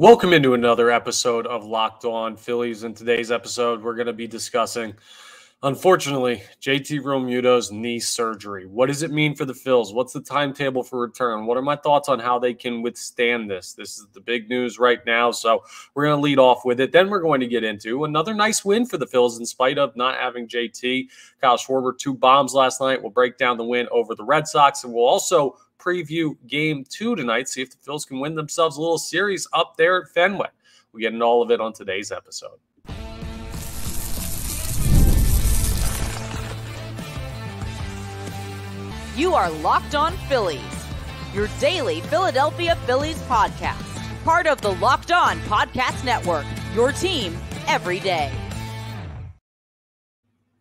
Welcome into another episode of Locked On Phillies. In today's episode, we're going to be discussing, unfortunately, JT Realmuto's knee surgery. What does it mean for the Phils? What's the timetable for return? What are my thoughts on how they can withstand this? This is the big news right now, so we're going to lead off with it. Then we're going to get into another nice win for the Phils in spite of not having JT. Kyle Schwarber, 2 bombs last night. We'll break down the win over the Red Sox, and we'll also preview Game 2 tonight, see if the Phils can win themselves a little series up there at Fenway. We'll get into all of it on today's episode. You are Locked On Phillies, your daily Philadelphia Phillies podcast. Part of the Locked On Podcast Network, your team every day.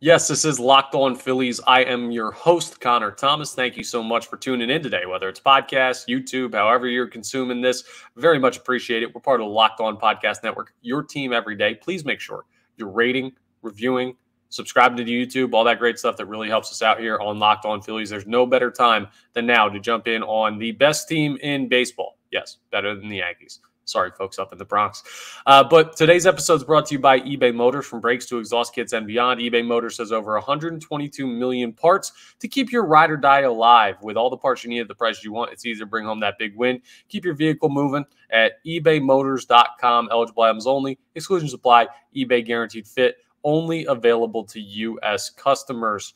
Yes, this is Locked On Phillies. I am your host, Connor Thomas. Thank you so much for tuning in today, whether it's podcast, YouTube, however you're consuming this. Very much appreciate it. We're part of the Locked On Podcast Network, your team every day. Please make sure you're rating, reviewing, subscribing to YouTube, all that great stuff that really helps us out here on Locked On Phillies. There's no better time than now to jump in on the best team in baseball. Yes, better than the Yankees. Sorry, folks up in the Bronx. But today's episode is brought to you by eBay Motors. From brakes to exhaust kits and beyond, eBay Motors has over 122 million parts to keep your ride or die alive. With all the parts you need at the price you want, it's easy to bring home that big win. Keep your vehicle moving at ebaymotors.com. Eligible items only. Exclusions apply. eBay guaranteed fit. Only available to U.S. customers.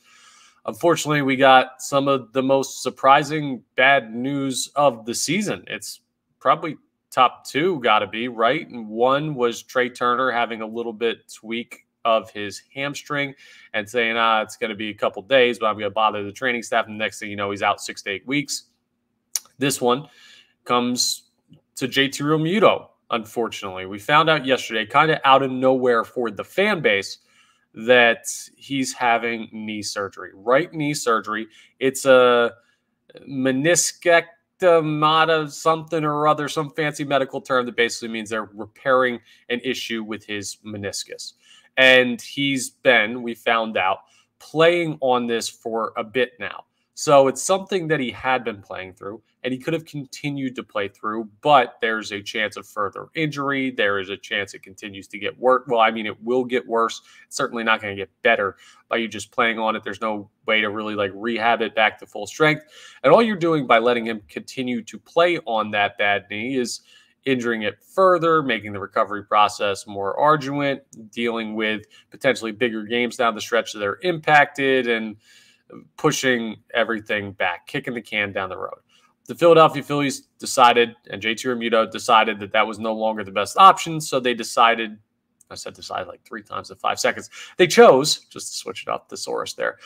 Unfortunately, we got some of the most surprising bad news of the season. It's probably top 2, got to be, right? And one was Trey Turner having a little bit tweak of his hamstring and saying, it's going to be a couple days, but I'm going to bother the training staff. And the next thing you know, he's out 6 to 8 weeks. This one comes to JT Realmuto, unfortunately. We found out yesterday, kind of out of nowhere for the fan base, that he's having knee surgery. Right knee surgery. It's a meniscectomy, something or other, some fancy medical term that basically means they're repairing an issue with his meniscus. And he's been, we found out, playing on this for a bit now. So it's something that he had been playing through, and he could have continued to play through, but there's a chance of further injury. There is a chance it continues to get worse. Well, I mean, it will get worse. It's certainly not going to get better by you just playing on it. There's no way to really rehab it back to full strength. And all you're doing by letting him continue to play on that bad knee is injuring it further, making the recovery process more arduous, dealing with potentially bigger games down the stretch that are impacted, and pushing everything back, kicking the can down the road. The Philadelphia Phillies decided, and JT Realmuto decided, that that was no longer the best option. So they decided, I said decided like 3 times in 5 seconds. They chose, just to switch it up, thesaurus there,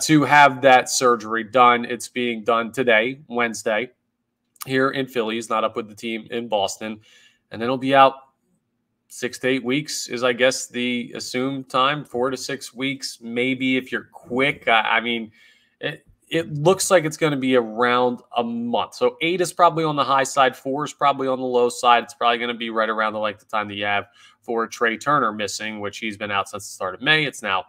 to have that surgery done. It's being done today, Wednesday, here in Philly. He's not up with the team in Boston. And then he'll be out 6 to 8 weeks is, I guess, the assumed time. 4 to 6 weeks, maybe if you're quick. I mean, it looks like it's going to be around a month. So 8 is probably on the high side. 4 is probably on the low side. It's probably going to be right around the length of time that you have for Trey Turner missing, which he's been out since the start of May. It's now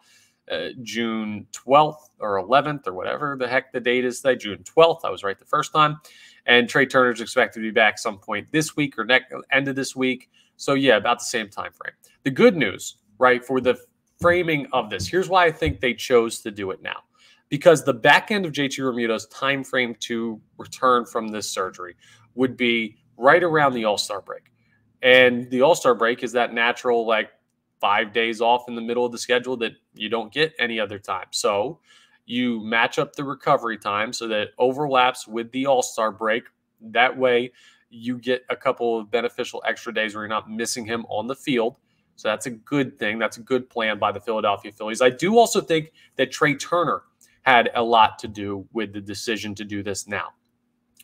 June 12th or 11th or whatever the heck the date is today. June 12th. I was right the first time. And Trey Turner's expected to be back some point this week or end of this week. So, yeah, about the same time frame. The good news, right, for the framing of this, here's why I think they chose to do it now. Because the back end of JT Realmuto's time frame to return from this surgery would be right around the All-Star break. And the All-Star break is that natural, 5 days off in the middle of the schedule that you don't get any other time. So you match up the recovery time so that it overlaps with the All-Star break. That way, you get a couple of beneficial extra days where you're not missing him on the field. So that's a good thing. That's a good plan by the Philadelphia Phillies. I do also think that Trey Turner had a lot to do with the decision to do this now.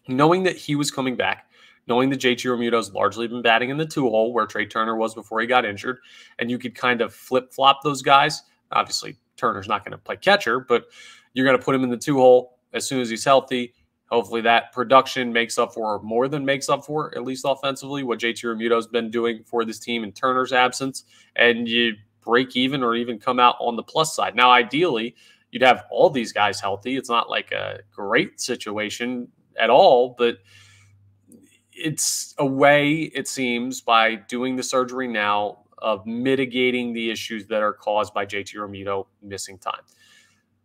Knowing that he was coming back, knowing that JT Realmuto's largely been batting in the 2-hole where Trey Turner was before he got injured, and you could kind of flip-flop those guys. Obviously, Turner's not going to play catcher, but you're going to put him in the 2-hole as soon as he's healthy. Hopefully that production makes up for, or more than makes up for, at least offensively, what JT Realmuto's been doing for this team in Turner's absence, and you break even or even come out on the plus side. Now, ideally, you'd have all these guys healthy. It's not like a great situation at all, but it's a way, it seems, by doing the surgery now of mitigating the issues that are caused by JT Realmuto missing time.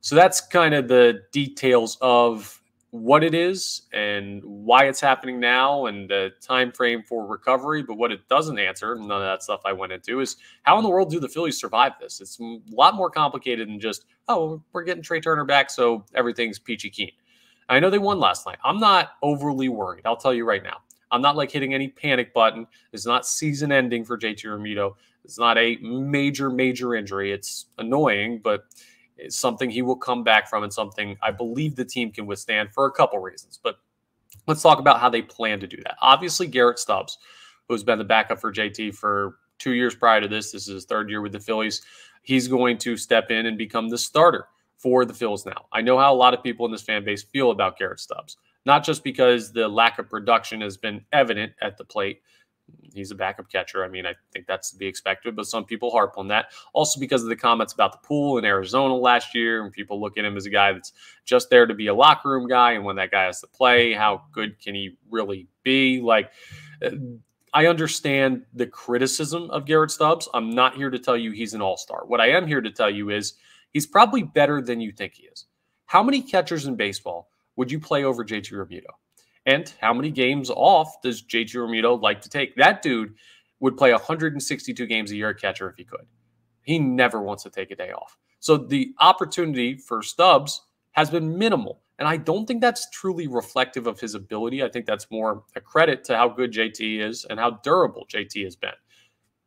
So that's kind of the details of what it is and why it's happening now and the time frame for recovery. But what it doesn't answer, none of that stuff I went into, is how in the world do the Phillies survive this? It's a lot more complicated than just, oh, we're getting Trey Turner back, so everything's peachy keen. I know they won last night. I'm not overly worried. I'll tell you right now. I'm not like hitting any panic button. It's not season ending for JT Realmuto. It's not a major injury. It's annoying, but it's something he will come back from and something I believe the team can withstand for a couple reasons. But let's talk about how they plan to do that. Obviously, Garrett Stubbs, who's been the backup for JT for 2 years prior to this. This is his third year with the Phillies. He's going to step in and become the starter for the Phils now. I know how a lot of people in this fan base feel about Garrett Stubbs, not just because the lack of production has been evident at the plate. He's a backup catcher. I mean, I think that's to be expected, but some people harp on that. Also because of the comments about the pool in Arizona last year, and people look at him as a guy that's just there to be a locker room guy, and when that guy has to play, how good can he really be? Like, I understand the criticism of Garrett Stubbs. I'm not here to tell you he's an all-star. What I am here to tell you is he's probably better than you think he is. How many catchers in baseball would you play over JT Realmuto? And how many games off does JT Realmuto like to take? That dude would play 162 games a year at catcher if he could. He never wants to take a day off. So the opportunity for Stubbs has been minimal. And I don't think that's truly reflective of his ability. I think that's more a credit to how good JT is and how durable JT has been.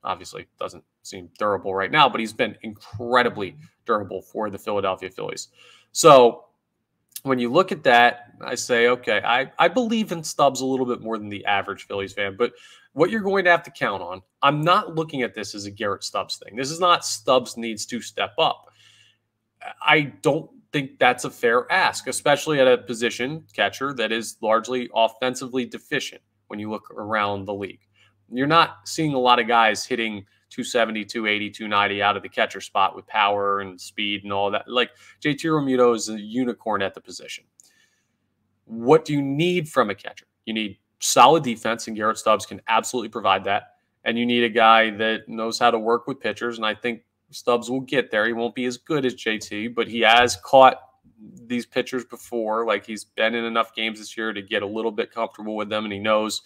Obviously, doesn't seem durable right now, but he's been incredibly durable for the Philadelphia Phillies. So when you look at that, I say, okay, I believe in Stubbs a little bit more than the average Phillies fan, but what you're going to have to count on, I'm not looking at this as a Garrett Stubbs thing. This is not Stubbs needs to step up. I don't think that's a fair ask, especially at a position, catcher, that is largely offensively deficient when you look around the league. You're not seeing a lot of guys hitting 270, 280, 290 out of the catcher spot with power and speed and all that. Like, JT Realmuto is a unicorn at the position. What do you need from a catcher? You need solid defense, and Garrett Stubbs can absolutely provide that. And you need a guy that knows how to work with pitchers, and I think Stubbs will get there. He won't be as good as JT, but he has caught these pitchers before. Like, he's been in enough games this year to get a little bit comfortable with them, and he knows,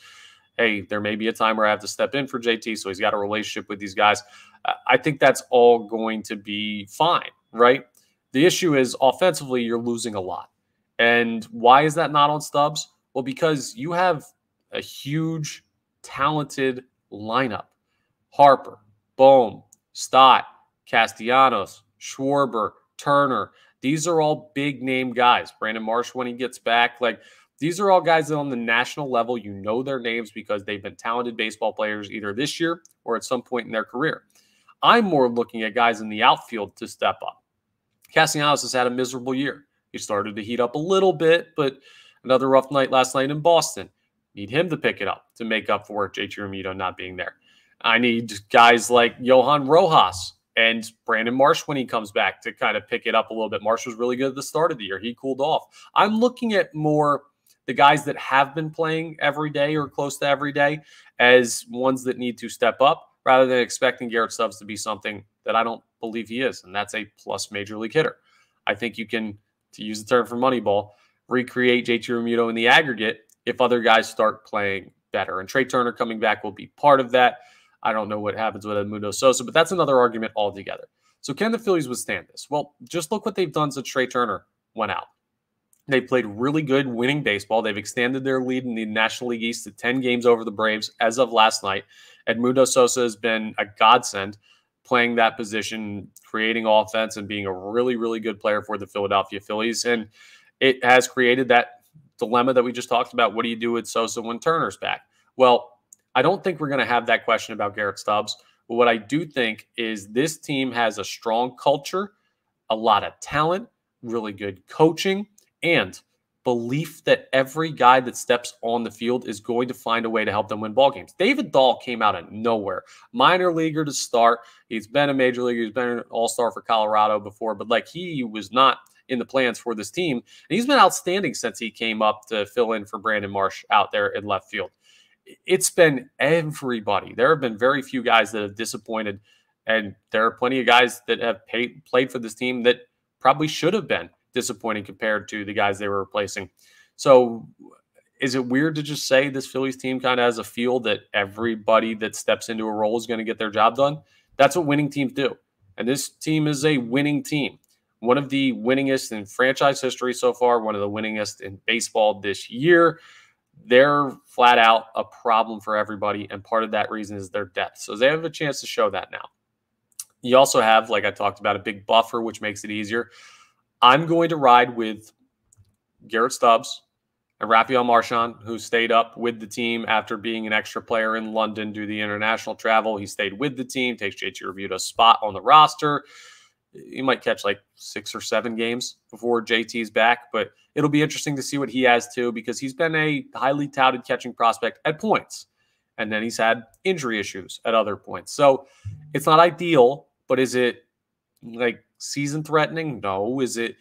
hey, there may be a time where I have to step in for JT, so he's got a relationship with these guys. I think that's all going to be fine, right? The issue is offensively, you're losing a lot. And why is that not on Stubbs? Well, because you have a huge, talented lineup. Harper, Bohm, Stott, Castellanos, Schwarber, Turner. These are all big-name guys. Brandon Marsh, when he gets back, like, these are all guys that on the national level, you know their names because they've been talented baseball players either this year or at some point in their career. I'm more looking at guys in the outfield to step up. Castellanos has had a miserable year. He started to heat up a little bit, but another rough night last night in Boston. Need him to pick it up to make up for JT Realmuto not being there. I need guys like Johan Rojas and Brandon Marsh when he comes back to kind of pick it up a little bit. Marsh was really good at the start of the year. He cooled off. I'm looking at more the guys that have been playing every day or close to every day as ones that need to step up rather than expecting Garrett Stubbs to be something that I don't believe he is, and that's a plus major league hitter. I think you can, to use the term from Moneyball, recreate JT Realmuto in the aggregate if other guys start playing better. And Trey Turner coming back will be part of that. I don't know what happens with Edmundo Sosa, but that's another argument altogether. So can the Phillies withstand this? Well, just look what they've done since Trey Turner went out. They played really good winning baseball. They've extended their lead in the National League East to 10 games over the Braves as of last night. Edmundo Sosa has been a godsend playing that position, creating offense, and being a really, really good player for the Philadelphia Phillies. And it has created that dilemma that we just talked about. What do you do with Sosa when Turner's back? Well, I don't think we're going to have that question about Garrett Stubbs. But what I do think is this team has a strong culture, a lot of talent, really good coaching, and belief that every guy that steps on the field is going to find a way to help them win ball games. David Dahl came out of nowhere. Minor leaguer to start. He's been a major leaguer. He's been an all-star for Colorado before, but like he was not in the plans for this team. And he's been outstanding since he came up to fill in for Brandon Marsh out there in left field. it's been everybody. There have been very few guys that have disappointed, and there are plenty of guys that have played for this team that probably should have been disappointing compared to the guys they were replacing. So is it weird to just say this Phillies team kind of has a feel that everybody that steps into a role is going to get their job done? That's what winning teams do. And this team is a winning team. One of the winningest in franchise history so far, one of the winningest in baseball this year. They're flat out a problem for everybody, and part of that reason is their depth. So they have a chance to show that now. You also have, like I talked about, a big buffer, which makes it easier. I'm going to ride with Garrett Stubbs and Rafael Marchand, who stayed up with the team after being an extra player in London due to the international travel. He stayed with the team, takes JT Realmuto's spot on the roster. He might catch like 6 or 7 games before JT's back, but it'll be interesting to see what he has too, because he's been a highly touted catching prospect at points, and then he's had injury issues at other points. So it's not ideal, but is it like season threatening? No. Is it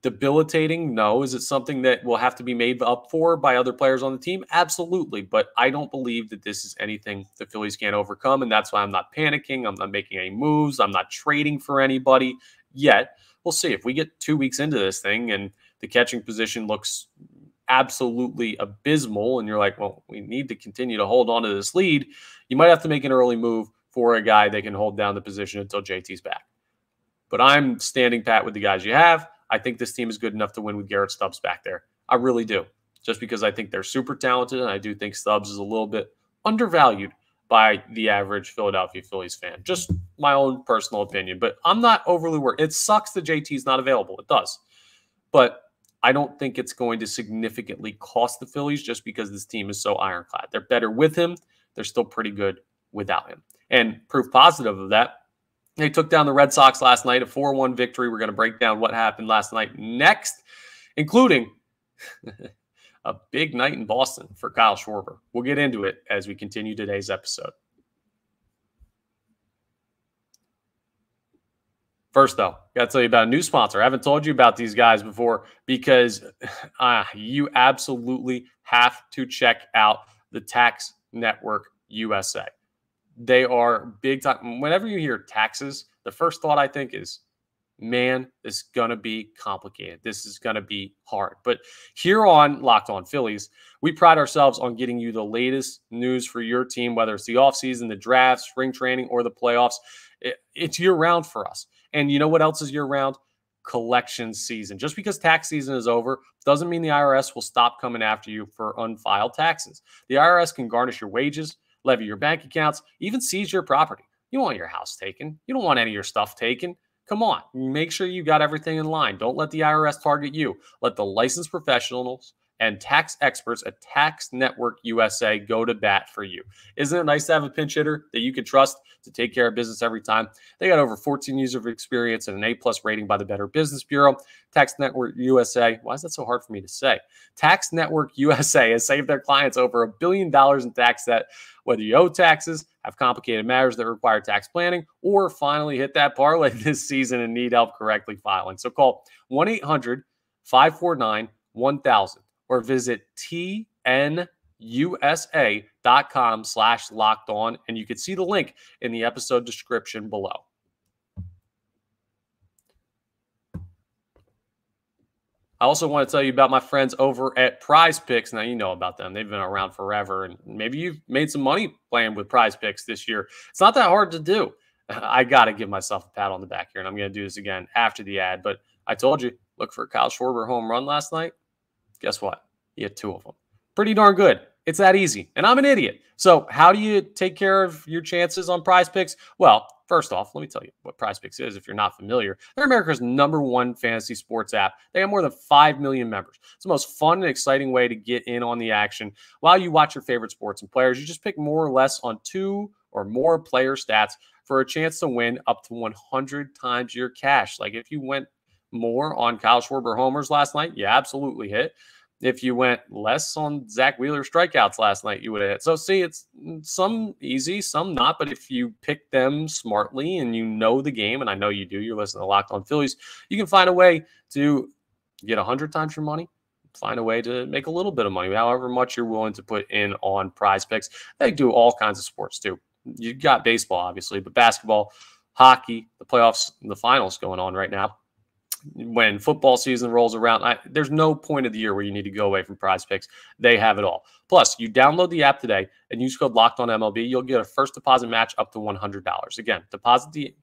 debilitating? No. Is it something that will have to be made up for by other players on the team? Absolutely. But I don't believe that this is anything the Phillies can't overcome, and that's why I'm not panicking. I'm not making any moves. I'm not trading for anybody yet. We'll see. If we get 2 weeks into this thing and the catching position looks absolutely abysmal and you're like, well, we need to continue to hold on to this lead, you might have to make an early move for a guy that can hold down the position until JT's back. But I'm standing pat with the guys you have. I think this team is good enough to win with Garrett Stubbs back there. I really do. Just because I think they're super talented, and I do think Stubbs is a little bit undervalued by the average Philadelphia Phillies fan. Just my own personal opinion. But I'm not overly worried. It sucks that JT's not available. It does. But I don't think it's going to significantly cost the Phillies just because this team is so ironclad. They're better with him. They're still pretty good without him. And proof positive of that, they took down the Red Sox last night, a 4-1 victory. We're going to break down what happened last night next, including a big night in Boston for Kyle Schwarber. We'll get into it as we continue today's episode. First, though, got to tell you about a new sponsor. I haven't told you about these guys before because you absolutely have to check out the Tax Network USA. They are big time. Whenever you hear taxes, the first thought I think is, man, this is going to be complicated. This is going to be hard. But here on Locked On Phillies, we pride ourselves on getting you the latest news for your team, whether it's the offseason, the draft, spring training, or the playoffs. It's year-round for us. And you know what else is year-round? Collection season. Just because tax season is over doesn't mean the IRS will stop coming after you for unfiled taxes. The IRS can garnish your wages, levy your bank accounts, even seize your property. You don't want your house taken. You don't want any of your stuff taken. Come on. Make sure you got everything in line. Don't let the IRS target you. Let the licensed professionals and tax experts at Tax Network USA go to bat for you. Isn't it nice to have a pinch hitter that you can trust to take care of business every time? They got over 14 years of experience and an A+ rating by the Better Business Bureau. Tax Network USA, why is that so hard for me to say? Tax Network USA has saved their clients over $1 billion in tax debt, whether you owe taxes, have complicated matters that require tax planning, or finally hit that parlay this season and need help correctly filing. So call 1-800-549-1000 or visit tnusa.com/lockedon, and you can see the link in the episode description below. I also want to tell you about my friends over at Prize Picks. Now, you know about them. They've been around forever, and maybe you've made some money playing with Prize Picks this year. It's not that hard to do. I got to give myself a pat on the back here, and I'm going to do this again after the ad. But I told you, look for a Kyle Schwarber home run last night. Guess what? He had 2 of them. Pretty darn good. It's that easy. And I'm an idiot. So how do you take care of your chances on Prize Picks? Well, first off, let me tell you what Prize Picks is if you're not familiar. They're America's #1 fantasy sports app. They have more than 5 million members. It's the most fun and exciting way to get in on the action. While you watch your favorite sports and players, you just pick more or less on 2 or more player stats for a chance to win up to 100 times your cash. Like if you went more on Kyle Schwarber homers last night, you absolutely hit. If you went less on Zach Wheeler strikeouts last night, you would have hit. So see, it's some easy, some not. But if you pick them smartly and you know the game, and I know you do, you're listening to Locked On Phillies, you can find a way to get 100 times your money, find a way to make a little bit of money, however much you're willing to put in on Prize Picks. They do all kinds of sports too. You got baseball, obviously, but basketball, hockey, the playoffs, and the finals going on right now. When football season rolls around, there's no point of the year where you need to go away from Prize Picks. They have it all. Plus, you download the app today and use code LOCKEDONMLB. You'll get a first deposit match up to $100. Again, deposit.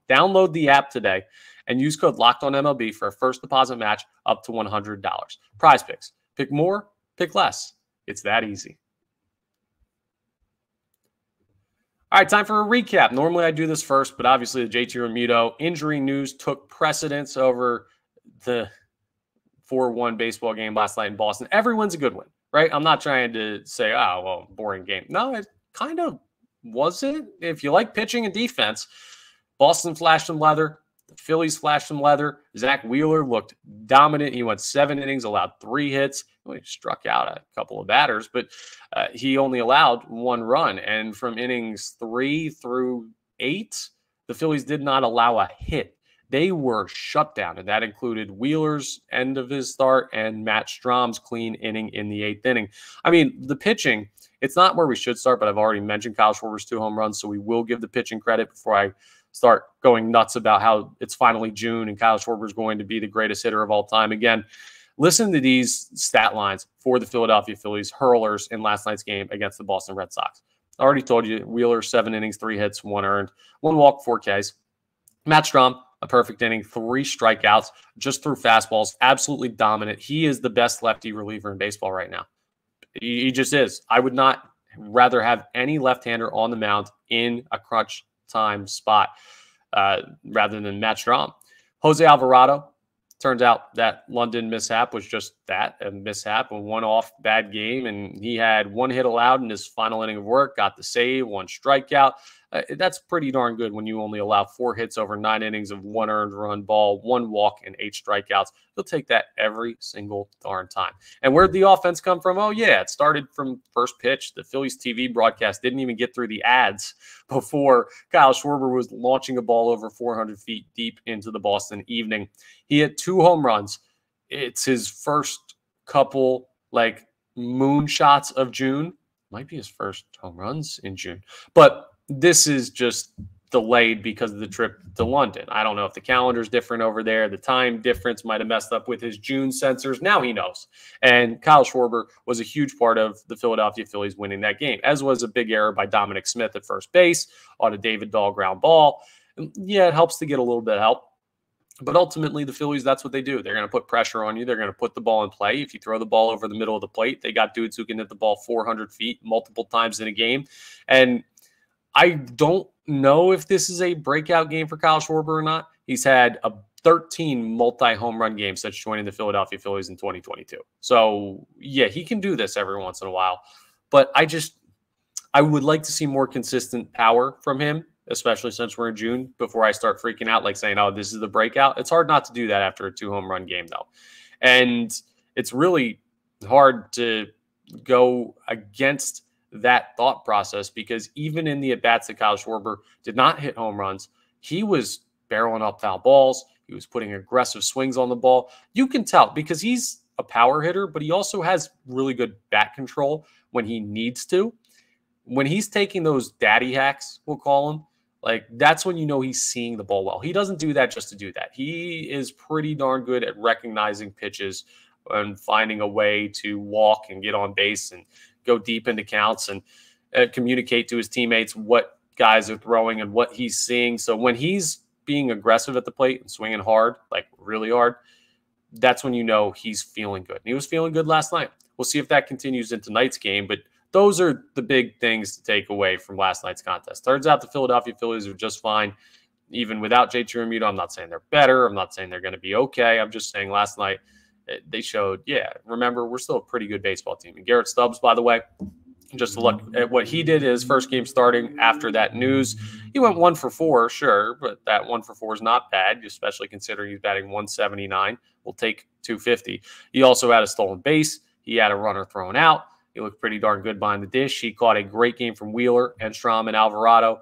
Download the app today and use code LOCKEDONMLB for a first deposit match up to $100. Prize Picks. Pick more, pick less. It's that easy. All right, time for a recap. Normally I do this first, but obviously the JT Realmuto injury news took precedence over the 4-1 baseball game last night in Boston. Everyone's a good win, right? I'm not trying to say, oh, well, boring game. No, it kind of wasn't. If you like pitching and defense, Boston flashed some leather. The Phillies flashed some leather. Zach Wheeler looked dominant. He went 7 innings, allowed 3 hits. He struck out a couple of batters, but he only allowed 1 run. And from innings 3 through 8, the Phillies did not allow a hit. They were shut down, and that included Wheeler's end of his start and Matt Strom's clean inning in the 8th inning. I mean, the pitching, it's not where we should start, but I've already mentioned Kyle Schwarber's 2 home runs, so we will give the pitching credit before I start going nuts about how it's finally June and Kyle Schwarber is going to be the greatest hitter of all time. Again, listen to these stat lines for the Philadelphia Phillies hurlers in last night's game against the Boston Red Sox. I already told you, Wheeler, 7 innings, 3 hits, 1 earned, 1 walk, 4 Ks. Matt Strom, a perfect inning, 3 strikeouts, just threw fastballs, absolutely dominant. He is the best lefty reliever in baseball right now. He just is. I would not rather have any left-hander on the mound in a crunch time spot rather than Matt Strom. Jose Alvarado, turns out that London mishap was just that, a mishap, a one-off bad game, and he had 1 hit allowed in his final inning of work, got the save, 1 strikeout. That's pretty darn good when you only allow 4 hits over 9 innings of 1 earned run ball, 1 walk, and 8 strikeouts. You'll take that every single darn time. And where'd the offense come from? Oh, yeah, it started from first pitch. The Phillies TV broadcast didn't even get through the ads before Kyle Schwarber was launching a ball over 400 feet deep into the Boston evening. He hit 2 home runs. It's his first couple, moonshots of June. Might be his first home runs in June. But this is just delayed because of the trip to London. I don't know if the calendar's different over there. The time difference might have messed up with his June sensors. Now he knows. And Kyle Schwarber was a huge part of the Philadelphia Phillies winning that game, as was a big error by Dominic Smith at first base on a David Dahl ground ball. And yeah, it helps to get a little bit of help. But ultimately, the Phillies, that's what they do. They're going to put pressure on you. They're going to put the ball in play. If you throw the ball over the middle of the plate, they got dudes who can hit the ball 400 feet multiple times in a game. And I don't know if this is a breakout game for Kyle Schwarber or not. He's had 13 multi-home run games since joining the Philadelphia Phillies in 2022. So, yeah, he can do this every once in a while. But I would like to see more consistent power from him, especially since we're in June, before I start freaking out, saying, oh, this is the breakout. It's hard not to do that after a 2 home run game, though. And it's really hard to go against that thought process, because even in the at-bats that Kyle Schwarber did not hit home runs, he was barreling up foul balls. He was putting aggressive swings on the ball. You can tell because he's a power hitter, but he also has really good bat control when he needs to. When he's taking those daddy hacks, we'll call them, that's when you know he's seeing the ball well. He doesn't do that just to do that. He is pretty darn good at recognizing pitches and finding a way to walk and get on base and go deep into counts and communicate to his teammates what guys are throwing and what he's seeing. So when he's being aggressive at the plate and swinging hard, really hard, that's when you know he's feeling good. And he was feeling good last night. We'll see if that continues into tonight's game, but those are the big things to take away from last night's contest. Turns out the Philadelphia Phillies are just fine, even without JT Realmuto. I'm not saying they're better. I'm not saying they're going to be okay. I'm just saying last night they showed, remember, we're still a pretty good baseball team. And Garrett Stubbs, by the way, just to look at what he did his first game starting after that news, he went 1 for 4, sure, but that 1 for 4 is not bad, especially considering he's batting 179. We'll take 250. He also had a stolen base. He had a runner thrown out. He looked pretty darn good behind the dish. He caught a great game from Wheeler and Strom and Alvarado.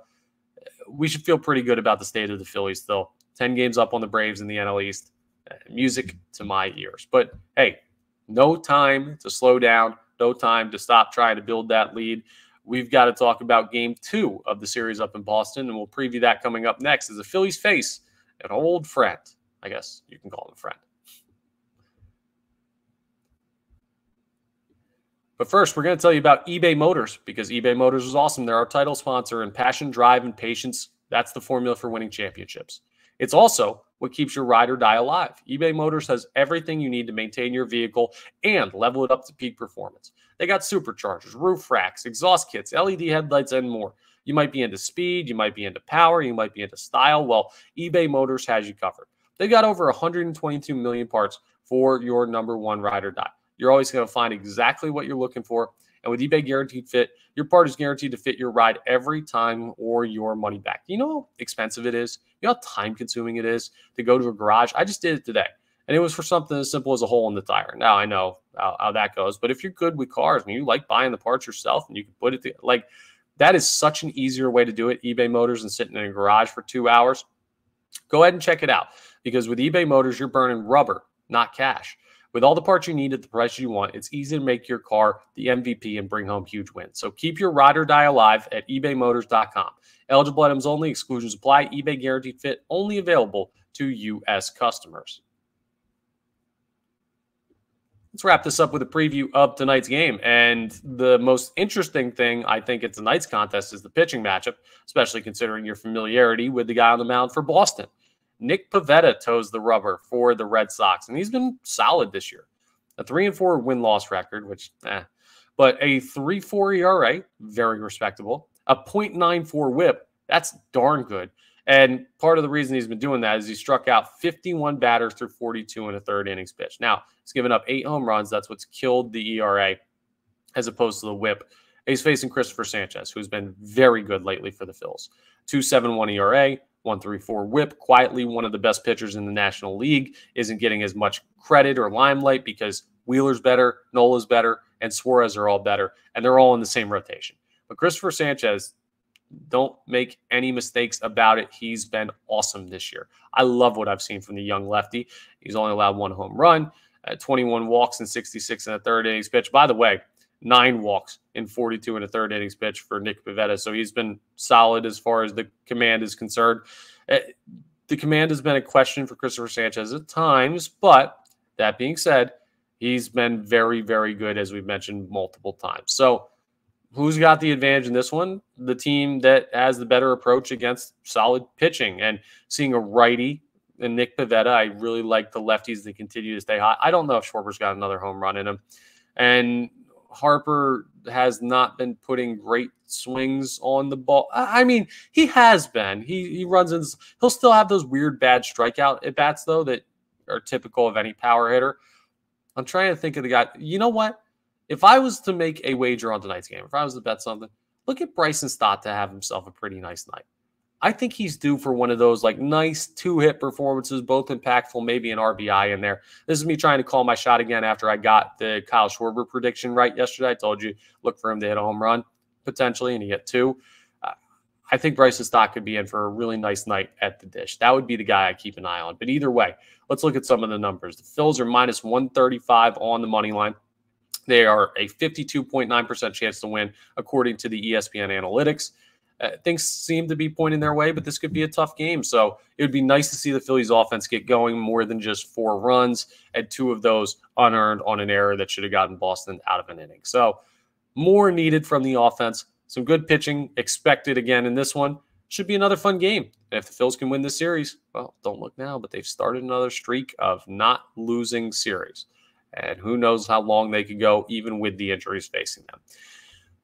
We should feel pretty good about the state of the Phillies still. 10 games up on the Braves in the NL East. Music to my ears. But, hey, No time to slow down. No time to stop trying to build that lead. We've got to talk about game 2 of the series up in Boston, and we'll preview that coming up next as the Phillies face an old friend. I guess you can call him a friend. But first, we're going to tell you about eBay Motors, because eBay Motors is awesome. They're our title sponsor, and passion, drive, and patience, that's the formula for winning championships. It's also what keeps your ride or die alive. eBay Motors has everything you need to maintain your vehicle and level it up to peak performance. They got superchargers, roof racks, exhaust kits, LED headlights, and more. You might be into speed, you might be into power, you might be into style. Well, eBay Motors has you covered. They've got over 122 million parts for your number one ride or die. You're always going to find exactly what you're looking for. And with eBay Guaranteed Fit, your part is guaranteed to fit your ride every time or your money back. You know how expensive it is? You know how time-consuming it is to go to a garage? I just did it today, and it was for something as simple as a hole in the tire. Now, I know how that goes, but if you're good with cars and you like buying the parts yourself and you can put it like that is such an easier way to do it, eBay Motors, than sitting in a garage for 2 hours. Go ahead and check it out, because with eBay Motors, you're burning rubber, not cash. With all the parts you need at the price you want, it's easy to make your car the MVP and bring home huge wins. So keep your ride or die alive at ebaymotors.com. Eligible items only, exclusions apply. eBay Guaranteed Fit only available to U.S. customers. Let's wrap this up with a preview of tonight's game. And the most interesting thing, I think, at tonight's contest is the pitching matchup, especially considering your familiarity with the guy on the mound for Boston. Nick Pivetta toes the rubber for the Red Sox, and he's been solid this year. A 3-4 win-loss record, which, but a 3.4 ERA, very respectable. A .94 WHIP, that's darn good. And part of the reason he's been doing that is he struck out 51 batters through 42 and a third innings pitched. Now, he's given up 8 home runs. That's what's killed the ERA as opposed to the WHIP. He's facing Christopher Sanchez, who's been very good lately for the Phils. 2.71 ERA. 1.34 WHIP, quietly one of the best pitchers in the National League, isn't getting as much credit or limelight because Wheeler's better, Nola's better, and Suarez are all better, and they're all in the same rotation. But Christopher Sanchez, don't make any mistakes about it. He's been awesome this year. I love what I've seen from the young lefty. He's only allowed 1 home run, 21 walks and 66 in the third innings pitch. By the way, 9 walks in 42 and a third innings pitch for Nick Pivetta. So he's been solid as far as the command is concerned. The command has been a question for Christopher Sanchez at times, but that being said, he's been very, very good, as we've mentioned multiple times. So who's got the advantage in this one? The team that has the better approach against solid pitching. And seeing a righty in Nick Pivetta, I really like the lefties that continue to stay hot. I don't know if Schwarber's got another home run in him. And Harper has not been putting great swings on the ball. I mean, he has been. He runs in. He'll still have those weird bad strikeout at bats, though, that are typical of any power hitter. I'm trying to think of the guy. You know what? If I was to make a wager on tonight's game, if I was to bet something, look at Bryson Stott to have himself a pretty nice night. I think he's due for one of those like nice 2-hit performances, both impactful, maybe an RBI in there. This is me trying to call my shot again after I got the Kyle Schwarber prediction right yesterday. I told you, look for him to hit a home run potentially, and he hit 2. I think Bryson Stott could be in for a really nice night at the Dish. That would be the guy I keep an eye on. But either way, let's look at some of the numbers. The Phils are minus 135 on the money line. They are a 52.9% chance to win, according to the ESPN analytics. Things seem to be pointing their way, but this could be a tough game. So it would be nice to see the Phillies offense get going more than just 4 runs, and 2 of those unearned on an error that should have gotten Boston out of an inning. So more needed from the offense. Some good pitching expected again in this one. Should be another fun game. And if the Phils can win this series, well, don't look now, but they've started another streak of not losing series. And who knows how long they could go, even with the injuries facing them.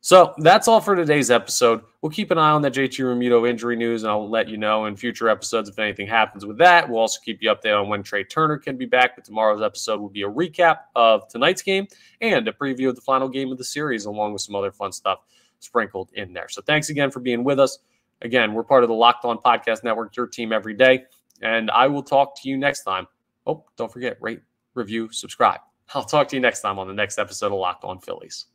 So that's all for today's episode. We'll keep an eye on that JT Realmuto injury news, and I'll let you know in future episodes if anything happens with that. We'll also keep you updated on when Trey Turner can be back, but tomorrow's episode will be a recap of tonight's game and a preview of the final game of the series, along with some other fun stuff sprinkled in there. So thanks again for being with us. Again, we're part of the Locked On Podcast Network, your team every day, and I will talk to you next time. Oh, don't forget, rate, review, subscribe. I'll talk to you next time on the next episode of Locked On Phillies.